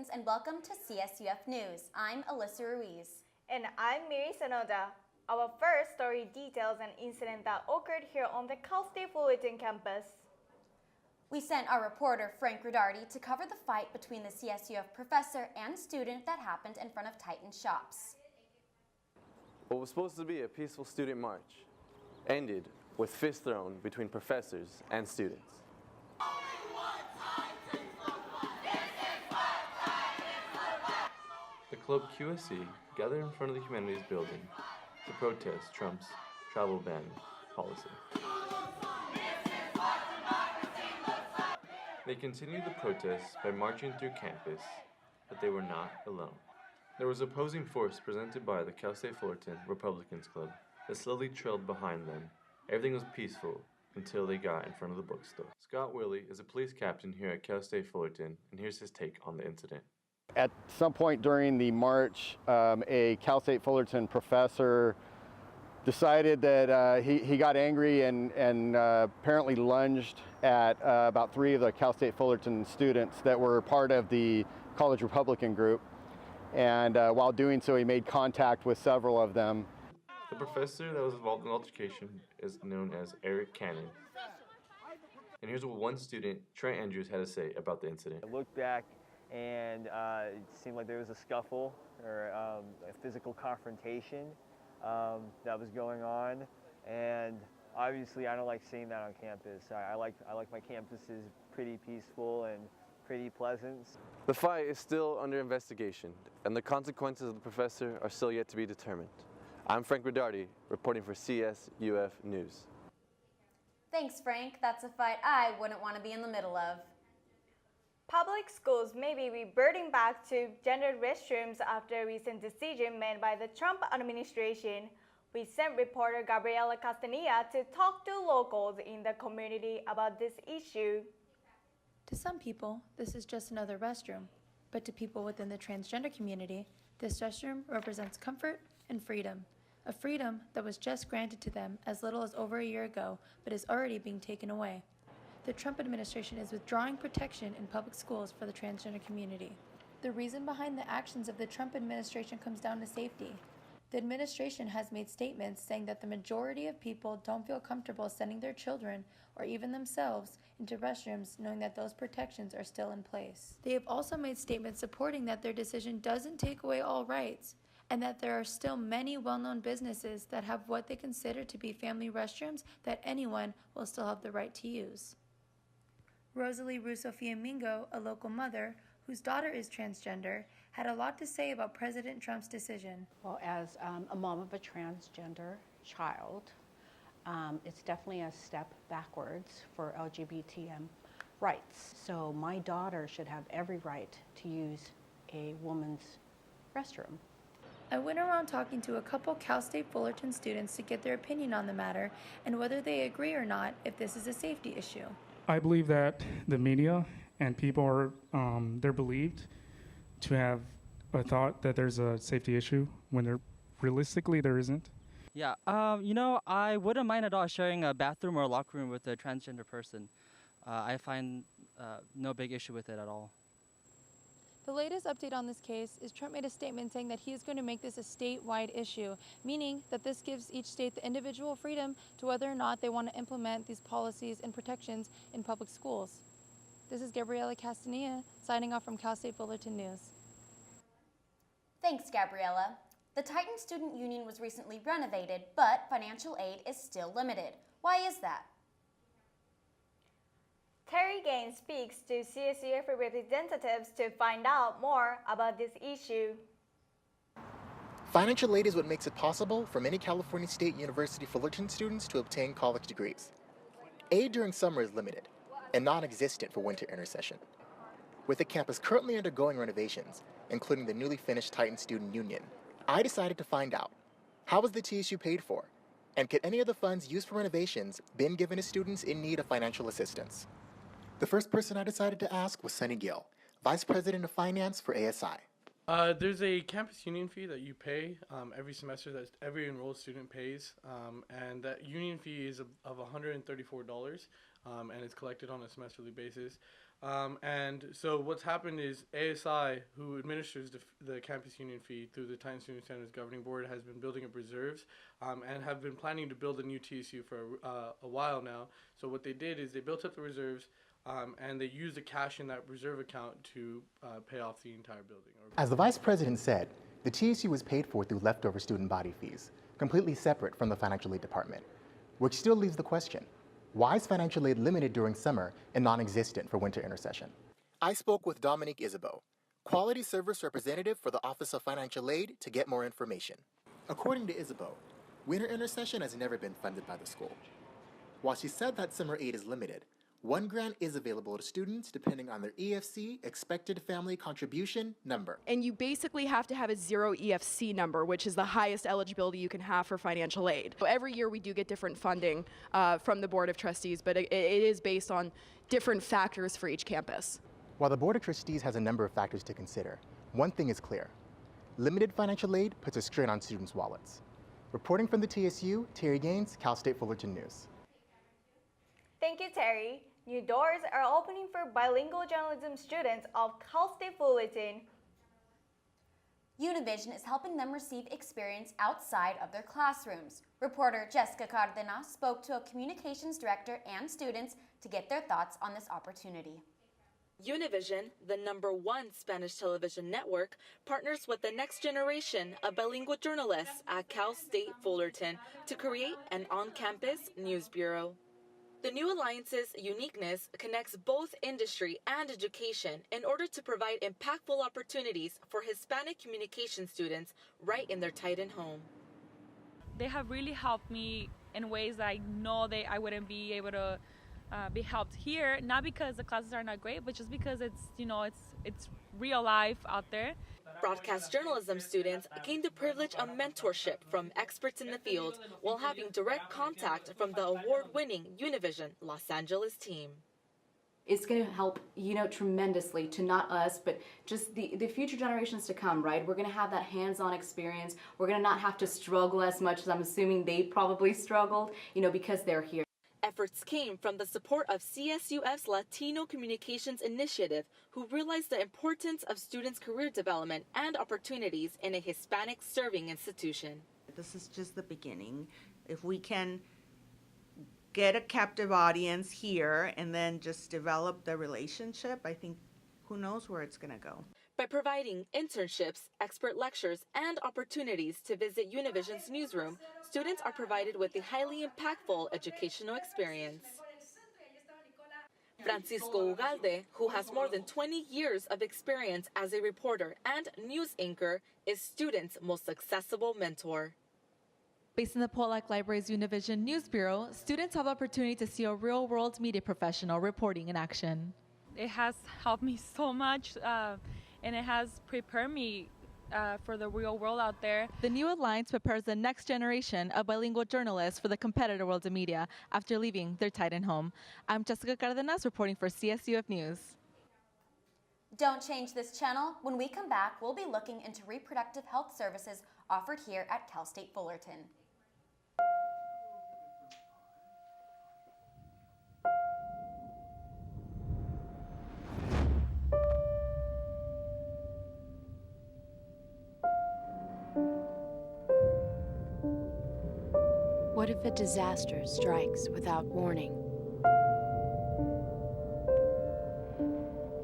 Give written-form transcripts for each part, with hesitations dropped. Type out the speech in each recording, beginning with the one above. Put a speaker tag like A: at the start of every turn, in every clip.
A: Titans, and welcome to CSUF News. I'm Alyssa Ruiz.
B: And I'm Miri Sonoda. Our first story details an incident that occurred here on the Cal State Fullerton campus.
A: We sent our reporter Frank Redardi to cover the fight between the CSUF professor and student that happened in front of Titan shops.
C: What was supposed to be a peaceful student march ended with fists thrown between professors and students.
D: The Club QSC gathered in front of the Humanities Building to protest Trump's travel ban policy. They continued the protests by marching through campus, but they were not alone. There was opposing force presented by the Cal State Fullerton Republicans Club that slowly trailed behind them. Everything was peaceful until they got in front of the bookstore. Scott Willey is a police captain here at Cal State Fullerton, and here's his take on the incident.
E: At some point during the march, a Cal State Fullerton professor decided that he got angry and apparently lunged at about 3 of the Cal State Fullerton students that were part of the college Republican group. And while doing so, he made contact with several of them.
D: The professor that was involved in the altercation is known as Eric Cannon. And here's what one student, Trent Andrews, had to say about the incident.
F: I looked back and it seemed like there was a scuffle or a physical confrontation that was going on, and obviously I don't like seeing that on campus. I like my campuses pretty peaceful and pretty pleasant.
C: The fight is still under investigation, and the consequences of the professor are still yet to be determined. I'm Frank Redardi, reporting for CSUF News.
A: Thanks, Frank. That's a fight I wouldn't want to be in the middle of.
B: Public schools may be reverting back to gendered restrooms after a recent decision made by the Trump administration. We sent reporter Gabriela Castanilla to talk to locals in the community about this issue.
G: To some people, this is just another restroom, but to people within the transgender community, this restroom represents comfort and freedom, a freedom that was just granted to them as little as over a year ago, but is already being taken away. The Trump administration is withdrawing protection in public schools for the transgender community. The reason behind the actions of the Trump administration comes down to safety. The administration has made statements saying that the majority of people don't feel comfortable sending their children or even themselves into restrooms knowing that those protections are still in place. They have also made statements supporting that their decision doesn't take away all rights and that there are still many well-known businesses that have what they consider to be family restrooms that anyone will still have the right to use. Rosalie Russo-Fiamingo, a local mother whose daughter is transgender, had a lot to say about President Trump's decision.
H: Well, as a mom of a transgender child, it's definitely a step backwards for LGBTM rights. So my daughter should have every right to use a woman's restroom.
G: I went around talking to a couple Cal State Fullerton students to get their opinion on the matter and whether they agree or not if this is a safety issue.
I: I believe that the media and people are, they're believed to have a thought that there's a safety issue when realistically there isn't.
J: Yeah, I wouldn't mind at all sharing a bathroom or a locker room with a transgender person. I find no big issue with it at all.
G: The latest update on this case is Trump made a statement saying that he is going to make this a statewide issue, meaning that this gives each state the individual freedom to whether or not they want to implement these policies and protections in public schools. This is Gabriela Castanilla signing off from Cal State Fullerton News.
A: Thanks, Gabriela. The Titan Student Union was recently renovated, but financial aid is still limited. Why is that?
B: Terry Gaines speaks to CSUF representatives to find out more about this issue.
K: Financial aid is what makes it possible for many California State University Fullerton students to obtain college degrees. Aid during summer is limited and non-existent for winter intersession. With the campus currently undergoing renovations, including the newly finished Titan Student Union, I decided to find out, how was the TSU paid for? And could any of the funds used for renovations been given to students in need of financial assistance? The first person I decided to ask was Sunny Gill, Vice President of Finance for ASI.
L: There's a campus union fee that you pay every semester that every enrolled student pays, and that union fee is of $134, and it's collected on a semesterly basis. And so what's happened is ASI, who administers the campus union fee through the Titan Student Center's governing board, has been building up reserves and have been planning to build a new TSU for a while now. So what they did is they built up the reserves and they used the cash in that reserve account to pay off the entire building.
K: As the vice president said, the TSU was paid for through leftover student body fees, completely separate from the financial aid department, which still leaves the question, why is financial aid limited during summer and non-existent for winter intersession? I spoke with Dominique Isabeau, Quality Service Representative for the Office of Financial Aid, to get more information. According to Isabeau, winter intersession has never been funded by the school. While she said that summer aid is limited, one grant is available to students depending on their EFC, expected family contribution number.
M: And you basically have to have a 0 EFC number, which is the highest eligibility you can have for financial aid. So every year we do get different funding from the Board of Trustees, but it is based on different factors for each campus.
K: While the Board of Trustees has a number of factors to consider, one thing is clear. Limited financial aid puts a strain on students' wallets. Reporting from the TSU, Terry Gaines, Cal State Fullerton News.
B: Thank you, Terry. New doors are opening for bilingual journalism students of Cal State Fullerton.
A: Univision is helping them receive experience outside of their classrooms. Reporter Jessica Cardenas spoke to a communications director and students to get their thoughts on this opportunity.
N: Univision, the #1 Spanish television network, partners with the next generation of bilingual journalists at Cal State Fullerton to create an on-campus news bureau. The new alliance's uniqueness connects both industry and education in order to provide impactful opportunities for Hispanic communication students right in their Titan home.
O: They have really helped me in ways that I know that I wouldn't be able to be helped here, not because the classes are not great, but just because it's real life out there.
N: Broadcast journalism students gained the privilege of mentorship from experts in the field while having direct contact from the award-winning Univision Los Angeles team.
P: It's going to help, tremendously to not us, but just the future generations to come, right? We're going to have that hands-on experience. We're going to not have to struggle as much as I'm assuming they probably struggled, because they're here.
N: Efforts came from the support of CSUF's Latino Communications Initiative, who realized the importance of students' career development and opportunities in a Hispanic serving institution.
Q: This is just the beginning. If we can get a captive audience here and then just develop the relationship, I think who knows where it's going to go.
N: By providing internships, expert lectures, and opportunities to visit Univision's newsroom, students are provided with a highly impactful educational experience. Francisco Ugalde, who has more than 20 years of experience as a reporter and news anchor, is students' most accessible mentor.
R: Based in the Pollack Library's Univision News Bureau, students have the opportunity to see a real-world media professional reporting in action.
O: It has helped me so much, and it has prepared me for the real world out there.
R: The new alliance prepares the next generation of bilingual journalists for the competitive world of media after leaving their Titan home. I'm Jessica Cardenas reporting for CSUF News.
A: Don't change this channel. When we come back, we'll be looking into reproductive health services offered here at Cal State Fullerton.
S: What if a disaster strikes without warning?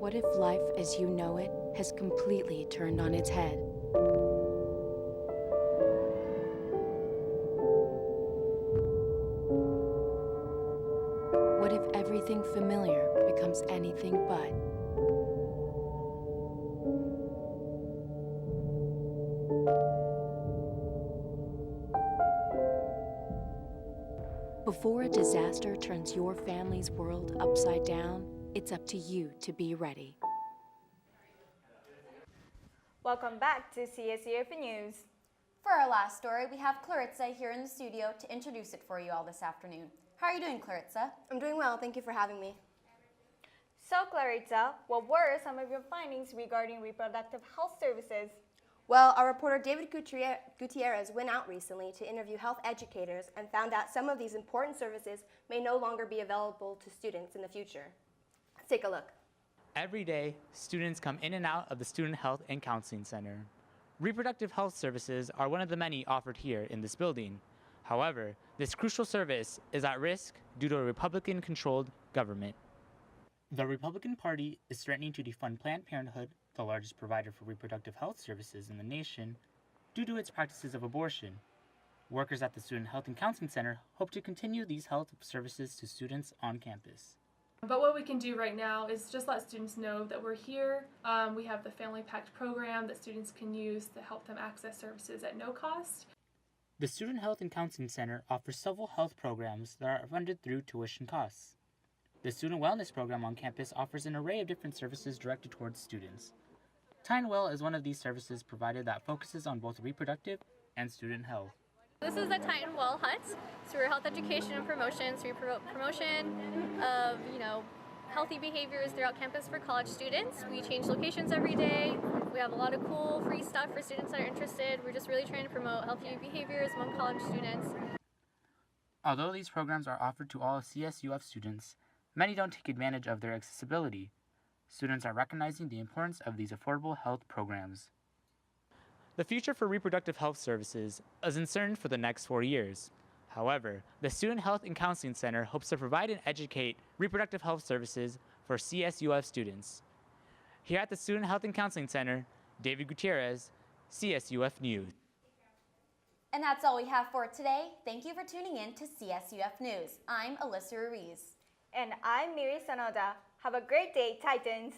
S: What if life as you know it has completely turned on its head? What if everything familiar becomes anything but? Before a disaster turns your family's world upside down, it's up to you to be ready.
B: Welcome back to CSUF News.
A: For our last story, we have Clarissa here in the studio to introduce it for you all this afternoon. How are you doing, Clarissa?
T: I'm doing well. Thank you for having me.
B: So, Clarissa, what were some of your findings regarding reproductive health services?
T: Well, our reporter David Gutierrez went out recently to interview health educators and found out some of these important services may no longer be available to students in the future. Let's take a look.
U: Every day, students come in and out of the Student Health and Counseling Center. Reproductive health services are one of the many offered here in this building. However, this crucial service is at risk due to a Republican-controlled government. The Republican Party is threatening to defund Planned Parenthood, the largest provider for reproductive health services in the nation, due to its practices of abortion. Workers at the Student Health and Counseling Center hope to continue these health services to students on campus.
V: But what we can do right now is just let students know that we're here. We have the Family Pact program that students can use to help them access services at no cost.
U: The Student Health and Counseling Center offers several health programs that are funded through tuition costs. The Student Wellness program on campus offers an array of different services directed towards students. Tyne Well is one of these services provided that focuses on both reproductive and student health.
W: This is the Tyne Well Hut. So we're health education and promotion. So we promote promotion of, healthy behaviors throughout campus for college students. We change locations every day. We have a lot of cool free stuff for students that are interested. We're just really trying to promote healthy behaviors among college students.
U: Although these programs are offered to all CSUF students, many don't take advantage of their accessibility. Students are recognizing the importance of these affordable health programs. The future for reproductive health services is uncertain for the next 4 years. However, the Student Health and Counseling Center hopes to provide and educate reproductive health services for CSUF students. Here at the Student Health and Counseling Center, David Gutierrez, CSUF News.
A: And that's all we have for today. Thank you for tuning in to CSUF News. I'm Alyssa Ruiz.
B: And I'm Miri Sanoda. Have a great day, Titans.